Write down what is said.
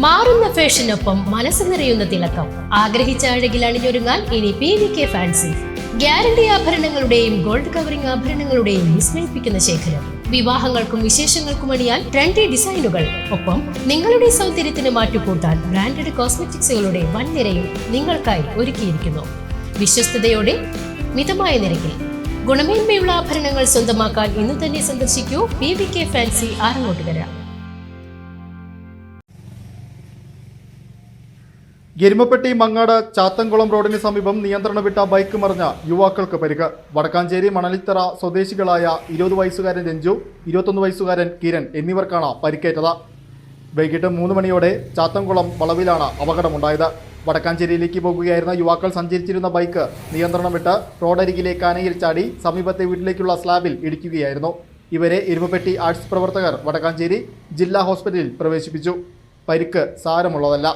മാറുന്ന ഫാഷനൊപ്പം മനസ്സ് നിറയുന്ന തിളക്കം. ആഗ്രഹിച്ച അഴകിൽ അണിഞ്ഞൊരുങ്ങാൻ ഇനി PVK ഫാൻസി. ഗ്യാരണ്ടി ആഭരണങ്ങളുടെയും ഗോൾഡ് കവറിംഗ് ആഭരണങ്ങളുടെയും വിസ്മയിപ്പിക്കുന്ന ശേഖരം. വിവാഹങ്ങൾക്കും വിശേഷങ്ങൾക്കും അണിയാൻ ട്രെൻഡി ഡിസൈനുകൾ. ഒപ്പം നിങ്ങളുടെ സൗന്ദര്യത്തിന് മാറ്റുകൂട്ടാൻ ബ്രാൻഡഡ് കോസ്മെറ്റിക്സുകളുടെ വൻ നിരയും നിങ്ങൾക്കായി ഒരുക്കിയിരിക്കുന്നു. വിശ്വസ്തയോടെ മിതമായ നിരക്കിൽ ഗുണമേന്മയുള്ള ആഭരണങ്ങൾ സ്വന്തമാക്കാൻ ഇന്ന് തന്നെ സന്ദർശിക്കൂ PVK ഫാൻസി ആറങ്ങോട്ടുകര. എരുമപ്പെട്ടി മങ്ങാട് ചാത്തൻകുളം റോഡിന് സമീപം നിയന്ത്രണം വിട്ട ബൈക്ക് മറിഞ്ഞ യുവാക്കൾക്ക് പരിക്ക്. വടക്കാഞ്ചേരി മണലിത്തറ സ്വദേശികളായ 20 വയസ്സുകാരൻ രഞ്ജു, 21 വയസ്സുകാരൻ കിരൺ എന്നിവർക്കാണ് പരിക്കേറ്റത്. വൈകിട്ട് 3 മണിയോടെ ചാത്തൻകുളം വളവിലാണ് അപകടമുണ്ടായത്. വടക്കാഞ്ചേരിയിലേക്ക് പോകുകയായിരുന്ന യുവാക്കൾ സഞ്ചരിച്ചിരുന്ന ബൈക്ക് നിയന്ത്രണം വിട്ട് റോഡരികിലെ കാനയിൽ ചാടി സമീപത്തെ വീട്ടിലേക്കുള്ള സ്ലാബിൽ ഇടിക്കുകയായിരുന്നു. ഇവരെ എരുമപ്പെട്ടി ആർട്സ് പ്രവർത്തകർ വടക്കാഞ്ചേരി ജില്ലാ ഹോസ്പിറ്റലിൽ പ്രവേശിപ്പിച്ചു. പരിക്ക് സാരമുള്ളതല്ല.